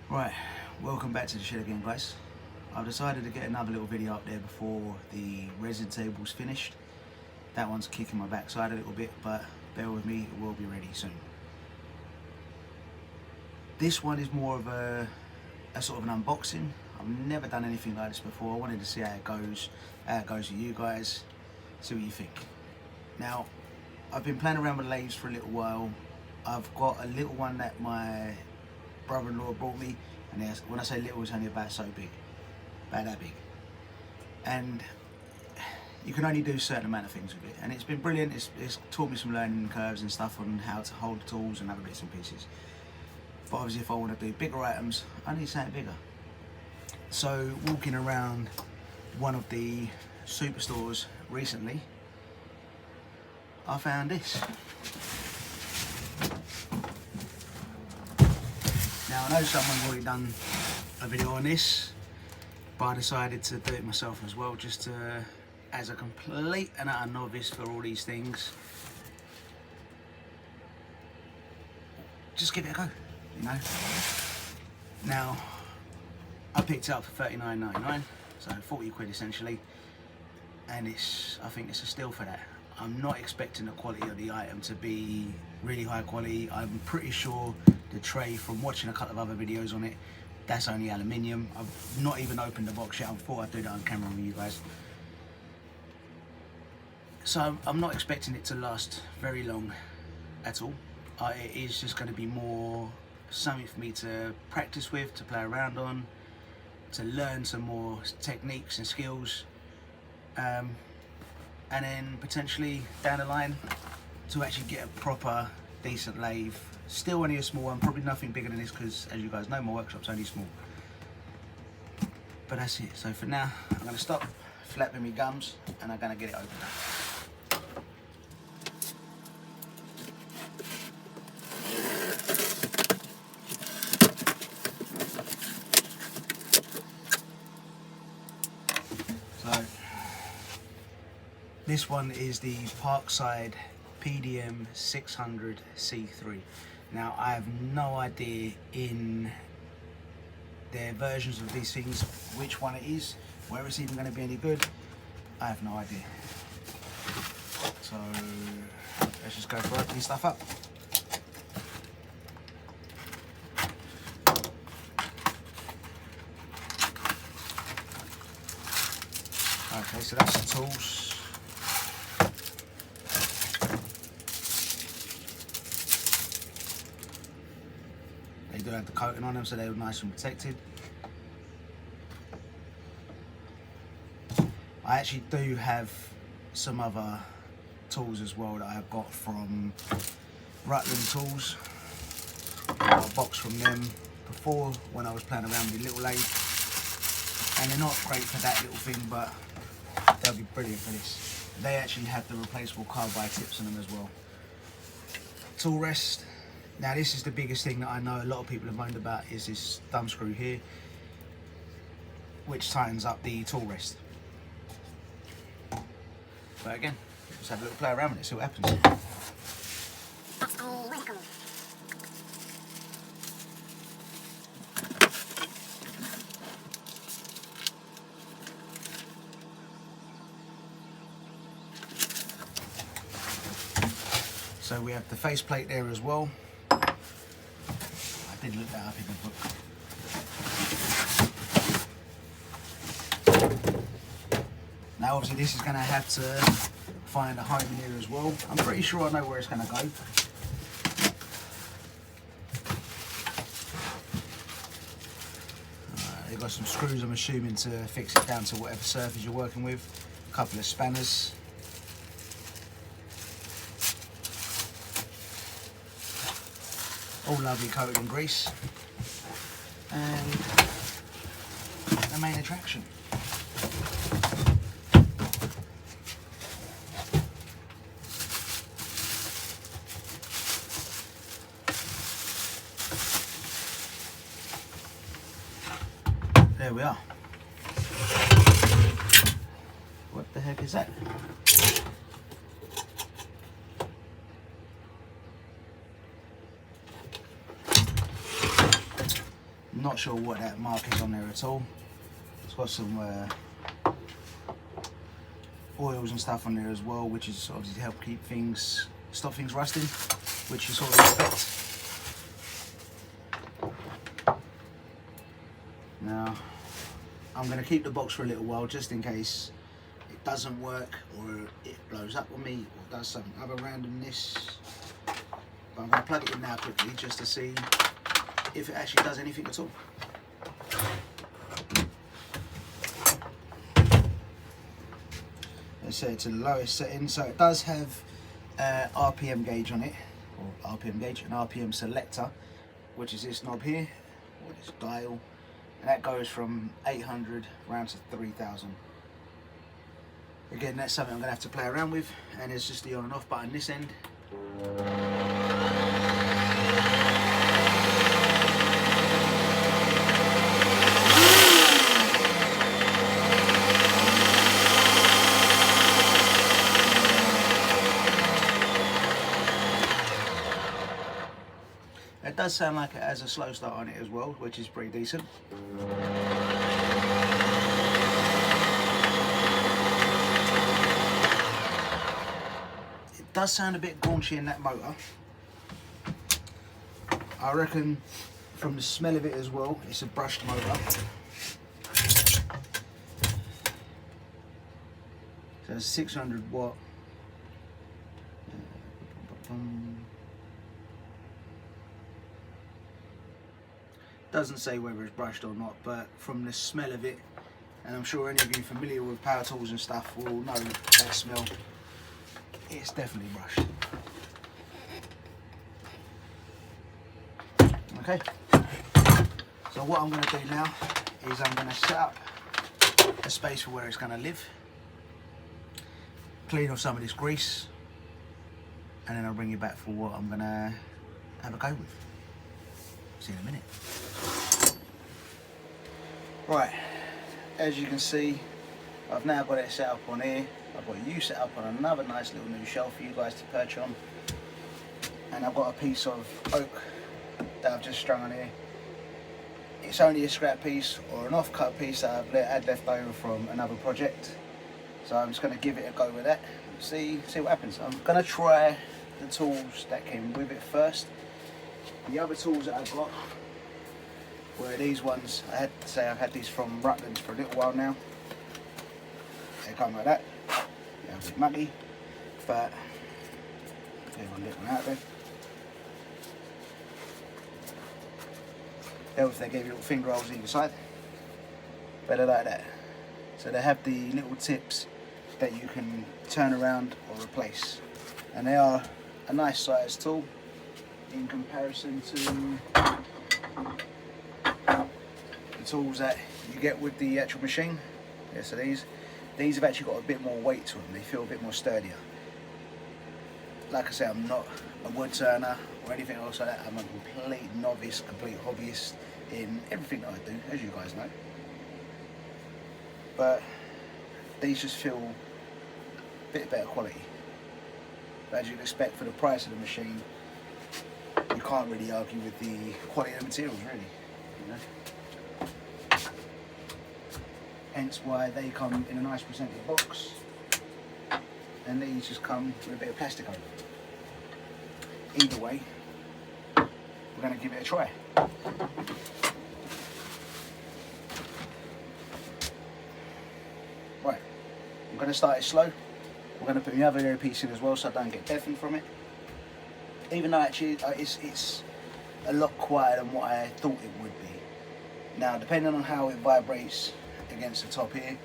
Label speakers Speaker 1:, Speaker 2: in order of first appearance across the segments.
Speaker 1: Right, welcome back to the shed again, guys. I've decided to get another little video up there before the resin table's finished. That one's kicking my backside a little bit, but bear with me, it will be ready soon. This one is more of a sort of an unboxing. I've never done anything like this before. I wanted to see how it goes with you guys, see what you think. Now, I've been playing around with lathes for a little while. I've got a little one that my brother-in-law brought me, and when I say little, it's only about so big, about that big, and you can only do a certain amount of things with it, and it's been brilliant. It's taught me some learning curves and stuff on how to hold the tools and other bits and pieces. But obviously, if I want to do bigger items, I need something bigger. So walking around one of the superstores recently, I found this. Now, I know someone's already done a video on this, but I decided to do it myself as well, just to, as a complete and utter novice for all these things, just give it a go, you know. Now, I picked it up for $39.99, so 40 quid essentially, and I think it's a steal for that. I'm not expecting the quality of the item to be really high quality. I'm pretty sure the tray, from watching a couple of other videos on it, that's only aluminium. I've not even opened the box yet. I thought I'd do that on camera with you guys. So I'm not expecting it to last very long at all. It is just going to be more something for me to practice with, to play around on, to learn some more techniques and skills, and then potentially down the line to actually get a proper decent lathe. Still only a small one, probably nothing bigger than this, because as you guys know, my workshop's only small. But that's it. So for now, I'm going to stop flapping my gums and I'm going to get it opened up. So this one is the Parkside PDM 600 C3. Now, I have no idea in their versions of these things which one it is, whether it's even going to be any good. I have no idea. So let's just go for opening stuff up. Okay, so that's the tools. They do have the coating on them, so they were nice and protected. I actually do have some other tools as well that I've got from Rutland Tools. I got a box from them before when I was playing around with the little lathe, and they're not great for that little thing, but they'll be brilliant for this. They actually have the replaceable carbide tips on them as well. Tool rest. Now, this is the biggest thing that I know a lot of people have moaned about, is this thumb screw here, which tightens up the tool rest. But again, just have a little play around with it, see what happens. So we have the face plate there as well. I did look that up in the book. Now obviously this is going to have to find a home in here as well. I'm pretty sure I know where it's going to go. They've got some screws, I'm assuming, to fix it down to whatever surface you're working with. A couple of spanners. All lovely coated in grease. And the main attraction. There we are. What the heck is that? Not sure what that mark is on there at all. It's got some oils and stuff on there as well, which is obviously to help stop things rusting, which you sort of expect. Now, I'm going to keep the box for a little while just in case it doesn't work or it blows up on me or does some other randomness. But I'm going to plug it in now quickly just to see if it actually does anything at all. Let's set it to the lowest setting. So it does have RPM gauge on it, or RPM gauge, and RPM selector, which is this knob here, or this dial, and that goes from 800 round to 3000. Again, that's something I'm going to have to play around with, and there's just the on and off button this end. It does sound like it has a slow start on it as well, which is pretty decent. It does sound a bit gaunchy in that motor. I reckon from the smell of it as well, it's a brushed motor. So it's 600 watt. Doesn't say whether it's brushed or not, but from the smell of it, and I'm sure any of you familiar with power tools and stuff will know that smell, it's definitely brushed. Okay, so what I'm going to do now is I'm going to set up a space for where it's going to live, clean off some of this grease, and then I'll bring you back for what I'm going to have a go with. See you in a minute. Right, as you can see, I've now got it set up on here. I've got you set up on another nice little new shelf for you guys to perch on, and I've got a piece of oak that I've just strung on here. It's only a scrap piece or an off-cut piece that I've had left over from another project, so I'm just going to give it a go with that. See what happens. I'm going to try the tools that came with it first. The other tools that I've got were these ones. I had to say I've had these from Rutland's for a little while now. They come like that. They're a bit muggy, but there's one little one out there. Else they gave you little finger holes either side. Better like that. So they have the little tips that you can turn around or replace, and they are a nice size tool in comparison to the tools that you get with the actual machine. Yeah, so these have actually got a bit more weight to them. They feel a bit more sturdier. Like I say, I'm not a wood turner or anything else like that. I'm a complete novice, complete hobbyist in everything that I do, as you guys know. But these just feel a bit better quality. But as you'd expect for the price of the machine, you can't really argue with the quality of the materials, really. You know? Hence why they come in a nice presented box, and these just come with a bit of plastic over. Either way, we're going to give it a try. Right, I'm going to start it slow. We're going to put the other earpiece in as well so I don't get deafened from it. Even though actually it's a lot quieter than what I thought it would be. Now, depending on how it vibrates against the top here,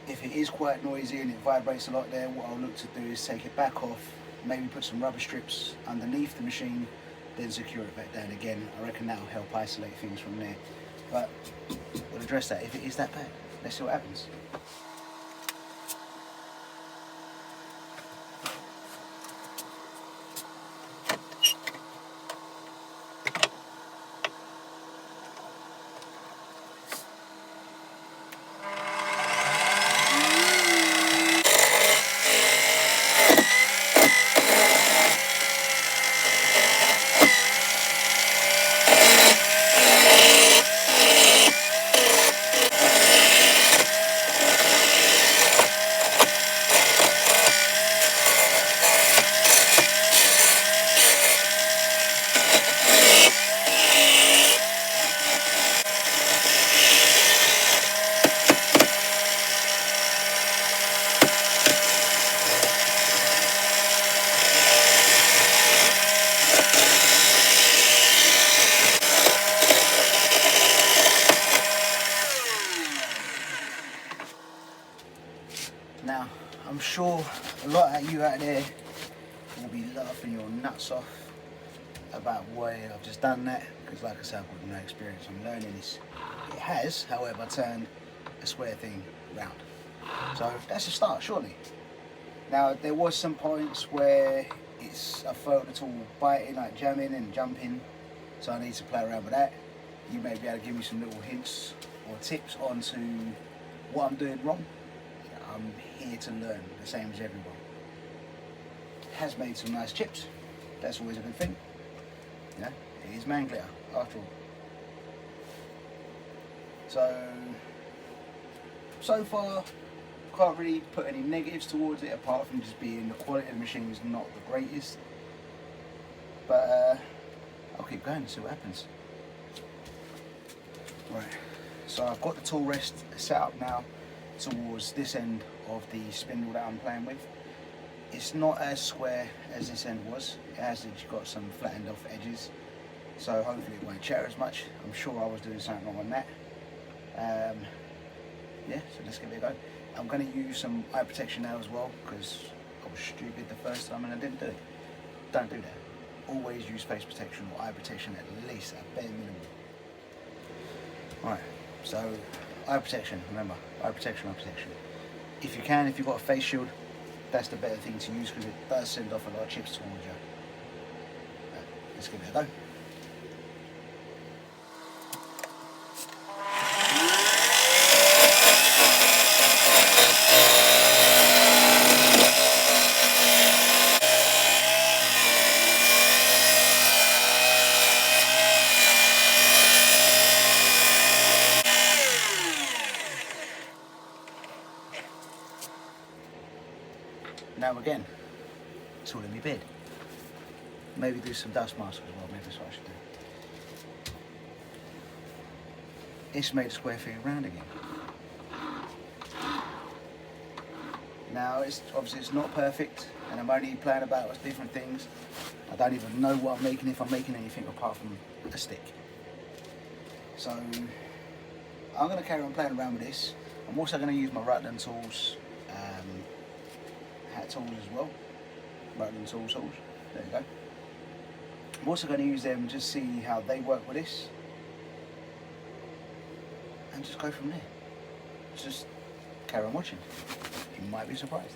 Speaker 1: if it is quite noisy and it vibrates a lot there, what I'll look to do is take it back off, maybe put some rubber strips underneath the machine, then secure it back down again. I reckon that'll help isolate things from there. But we'll address that if it is that bad. Let's see what happens. sure a lot of you out there will be laughing your nuts off about why I've just done that, because like I said, I've got no experience on learning this. It has, however, turned a square thing round. So that's a start, surely. Now, there was some points where I felt the tool biting, like jamming and jumping, so I need to play around with that. You may be able to give me some little hints or tips onto what I'm doing wrong. I'm here to learn, the same as everyone. Has made some nice chips. That's always a good thing. Yeah, it is man glitter after all. So far, can't really put any negatives towards it apart from just being the quality of the machine is not the greatest. But I'll keep going and see what happens. Right, so I've got the tool rest set up now towards this end of the spindle that I'm playing with. It's not as square as this end was. It has got some flattened off edges, so hopefully it won't chatter as much. I'm sure I was doing something wrong on that. Yeah, so let's give it a go. I'm going to use some eye protection now as well, because I was stupid the first time and I didn't do it. Don't do that. Always use face protection or eye protection at least, at bare minimum. Alright, so eye protection, remember, eye protection, eye protection. If you can, if you've got a face shield, that's the better thing to use because it does send off a lot of chips towards you. Let's give it a go. Now again, it's all in my bed. Maybe do some dust mask as well, maybe that's what I should do. It's made a square thing round again. Now, obviously it's not perfect, and I'm only playing about with different things. I don't even know what I'm making, if I'm making anything apart from a stick. So, I'm going to carry on playing around with this. I'm also going to use my Rutland tools, hat tools as well. Rutland tools, there you go. I'm also going to use them to see how they work with this. And just go from there. Just carry on watching. You might be surprised.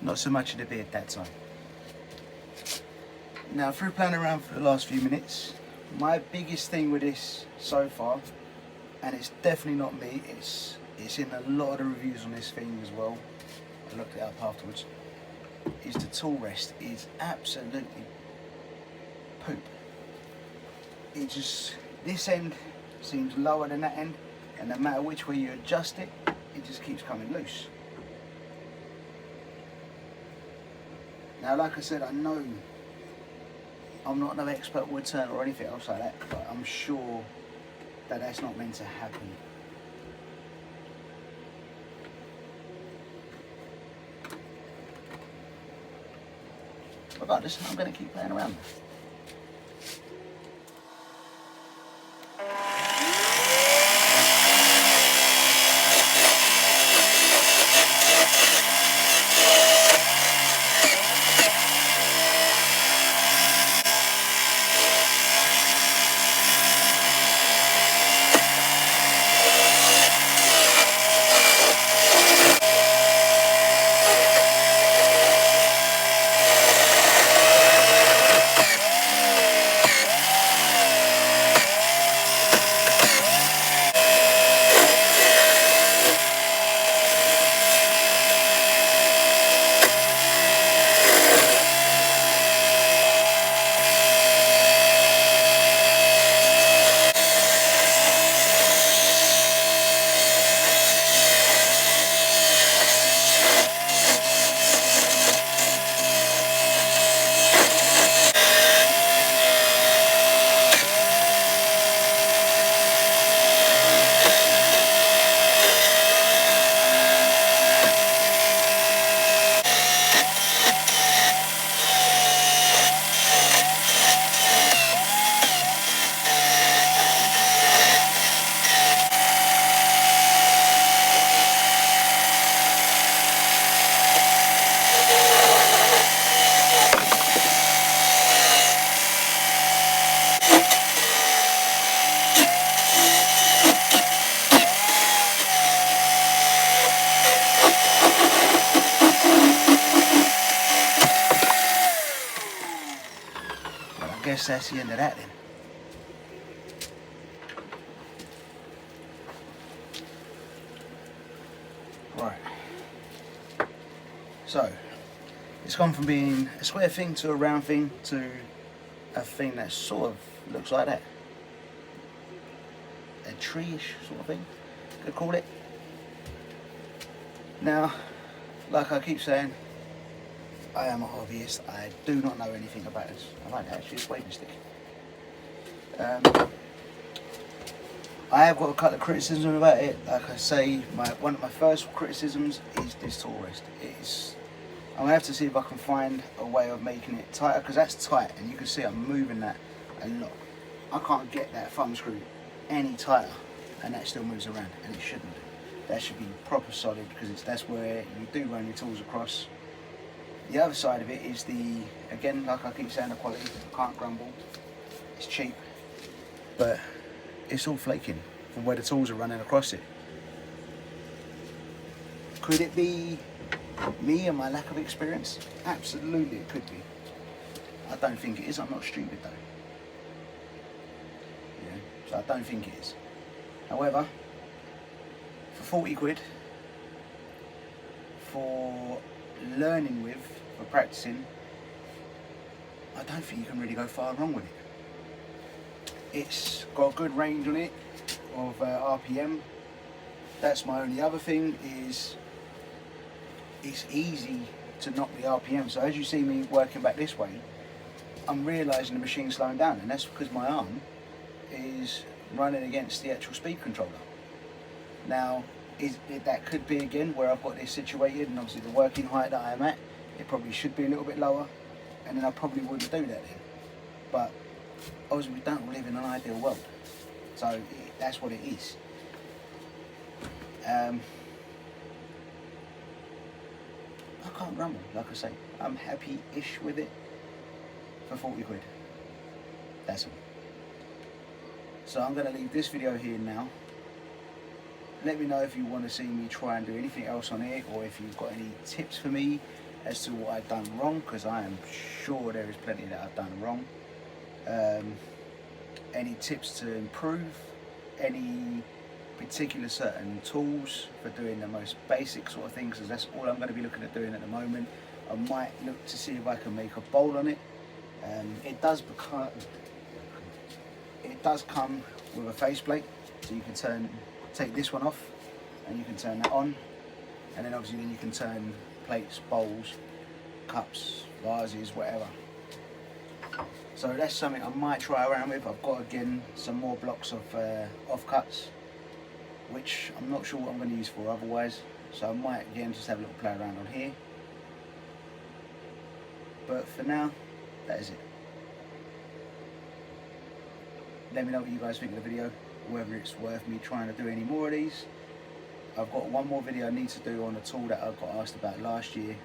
Speaker 1: Not so much of the beard that time. Now, through playing around for the last few minutes, my biggest thing with this so far, and it's definitely not me, it's in a lot of the reviews on this thing as well, I looked it up afterwards, is the tool rest is absolutely poop. This end seems lower than that end, and no matter which way you adjust it, it just keeps coming loose. Now, like I said, I know I'm not no expert wood turner or anything else like that, but I'm sure that that's not meant to happen. Regardless, I'm going to keep playing around. guess that's the end of that then. Right. So, it's gone from being a square thing to a round thing to a thing that sort of looks like that. A tree-ish sort of thing, could call it. Now, like I keep saying, I am a hobbyist. I do not know anything about this. I might actually just waving stick. I have got a couple of criticisms about it. Like I say, one of my first criticisms is this tool rest. I'm gonna have to see if I can find a way of making it tighter, because that's tight, and you can see I'm moving that a lot. I can't get that thumb screw any tighter, and that still moves around, and it shouldn't. That should be proper solid, because that's where you do run your tools across. The other side of it is again, like I keep saying, the quality. I can't grumble. It's cheap, but it's all flaking from where the tools are running across it. Could it be me and my lack of experience? Absolutely, it could be. I don't think it is. I'm not stupid though. Yeah, so I don't think it is. However, for 40 quid, for learning with, for practicing, I don't think you can really go far wrong with it. It's got a good range on it of RPM. That's my only other thing, is it's easy to knock the RPM. So as you see me working back this way, I'm realising the machine's slowing down, and that's because my arm is running against the actual speed controller. Now, that could be again where I've got this situated, and obviously the working height that I am at, it probably should be a little bit lower, and then I probably wouldn't do that then. But obviously we don't live in an ideal world, so that's what it is. I can't grumble, like I say. I'm happy-ish with it for 40 quid. That's all. So I'm going to leave this video here now. Let me know if you want to see me try and do anything else on it, or if you've got any tips for me as to what I've done wrong, because I am sure there is plenty that I've done wrong. Any tips to improve, any particular certain tools for doing the most basic sort of things, because that's all I'm going to be looking at doing at the moment. I might look to see if I can make a bowl on it. It does come with a faceplate, so you can take this one off and you can turn that on, and then obviously you can turn plates, bowls, cups, vases, whatever. So that's something I might try around with. I've got again some more blocks of offcuts, which I'm not sure what I'm going to use for otherwise, so I might again just have a little play around on here. But for now, that is it. Let me know what you guys think of the video, whether it's worth me trying to do any more of these. I've got one more video I need to do on a tool that I got asked about last year.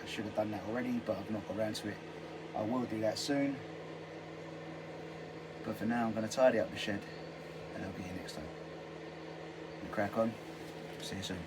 Speaker 1: I should have done that already, but I've not got around to it. I will do that soon. But for now, I'm going to tidy up the shed, and I'll get you next time. Crack on. See you soon.